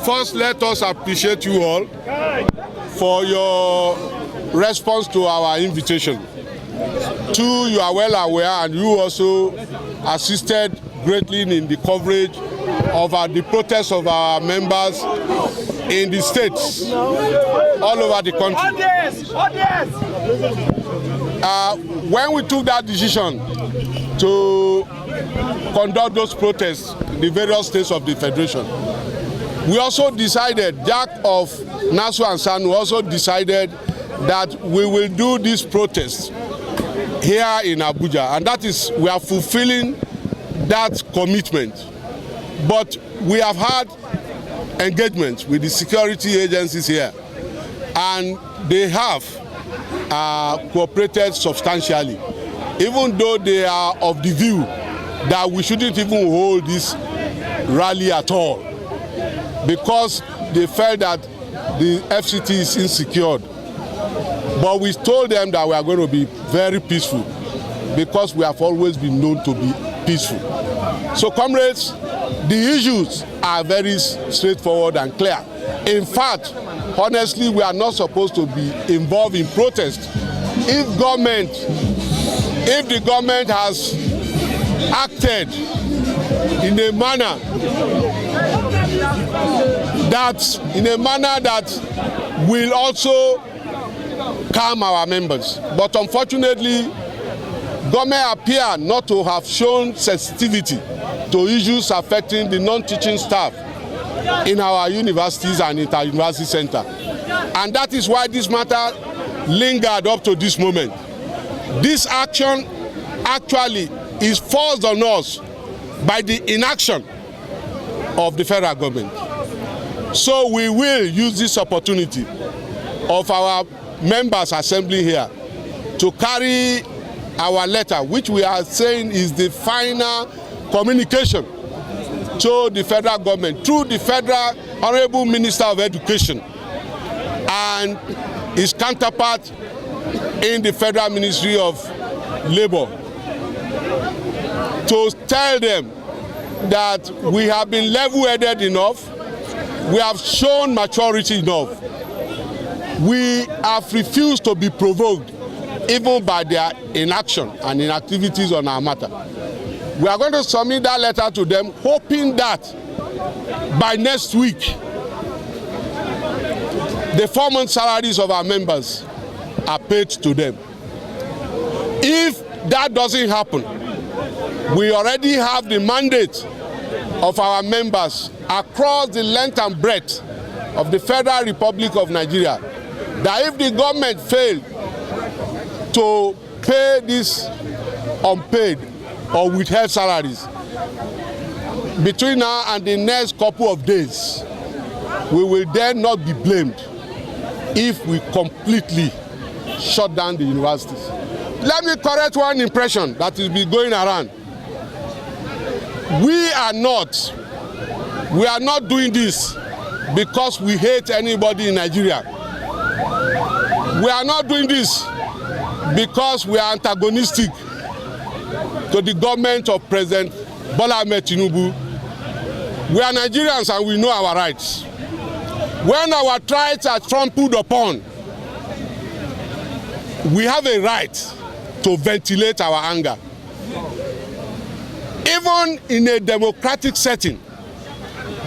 First, let us appreciate you all for your response to our invitation. Two, you are well aware, and you also assisted greatly in the coverage of the protests of our members in the states all over the country. When we took that decision to conduct those protests in the various states of the Federation, we also decided, Jack of NASU and SANU also decided that we will do this protest here in Abuja, and that is, we are fulfilling that commitment. But we have had engagement with the security agencies here, and they have cooperated substantially, even though they are of the view that we shouldn't even hold this rally at all, because they felt that the FCT is insecure. But we told them that we are going to be very peaceful, because we have always been known to be peaceful. So, comrades, the issues are very straightforward and clear. In fact, honestly, we are not supposed to be involved in protest. If the government has acted in a manner that will also calm our members. But unfortunately, government appear not to have shown sensitivity to issues affecting the non-teaching staff in our universities and inter-university center. And that is why this matter lingered up to this moment. This action actually is forced on us by the inaction of the federal government. So we will use this opportunity of our members assembly here to carry our letter, which we are saying is the final communication to the federal government through the federal Honorable Minister of Education and his counterpart in the Federal Ministry of Labor, to tell them that we have been level-headed enough, we have shown maturity enough, we have refused to be provoked even by their inaction and inactivities on our matter. We are going to submit that letter to them, hoping that by next week, the 4-month salaries of our members are paid to them. If that doesn't happen, we already have the mandate of our members across the length and breadth of the Federal Republic of Nigeria, that if the government failed to pay these unpaid or withheld salaries between now and the next couple of days, we will then not be blamed if we completely shut down the universities. Let me correct one impression that is been going around. We are not doing this because we hate anybody in Nigeria. We are not doing this because we are antagonistic to the government of President Bola Tinubu. We are Nigerians and we know our rights. When our rights are trampled upon, we have a right to ventilate our anger. Even in a democratic setting,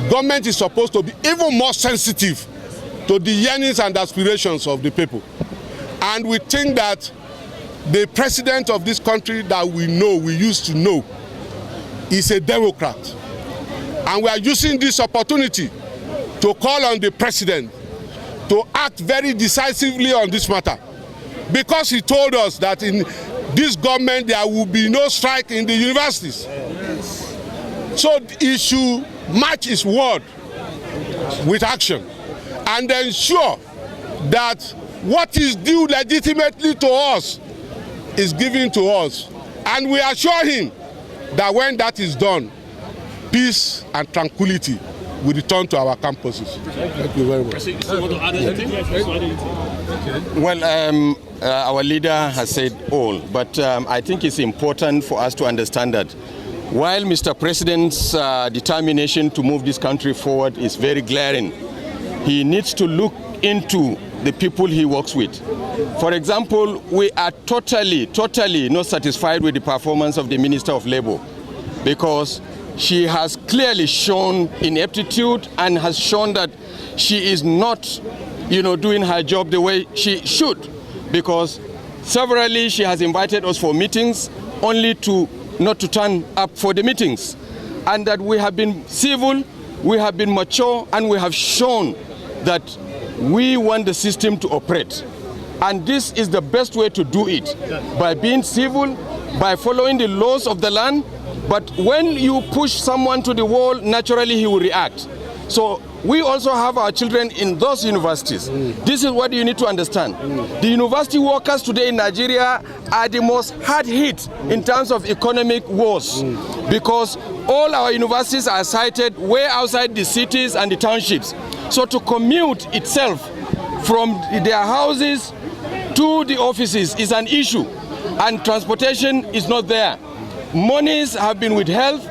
government is supposed to be even more sensitive to the yearnings and aspirations of the people. And we think that the president of this country that we used to know, is a Democrat. And we are using this opportunity to call on the president to act very decisively on this matter, because he told us that in this government there will be no strike in the universities. So he should match his word with action and ensure that what is due legitimately to us is given to us. And we assure him that when that is done, peace and tranquility we return to our campuses. Thank you very much. Well, our leader has said all, but I think it's important for us to understand that while Mr. President's determination to move this country forward is very glaring, he needs to look into the people he works with. For example, we are totally not satisfied with the performance of the Minister of Labour, because she has clearly shown ineptitude and has shown that she is not, doing her job the way she should, because severally she has invited us for meetings only not to turn up for the meetings, and that we have been civil, we have been mature, and we have shown that we want the system to operate. And this is the best way to do it, by being civil, by following the laws of the land. But when you push someone to the wall, naturally he will react. So we also have our children in those universities. This is what you need to understand. The university workers today in Nigeria are the most hard hit in terms of economic woes, because all our universities are sited way outside the cities and the townships. So to commute itself from their houses to the offices is an issue, and transportation is not there. Monies have been withheld,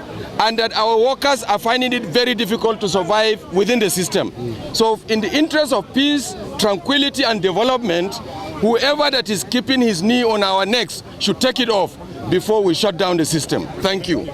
and that our workers are finding it very difficult to survive within the system. So in the interest of peace, tranquility and development, whoever that is keeping his knee on our necks should take it off before we shut down the system. Thank you.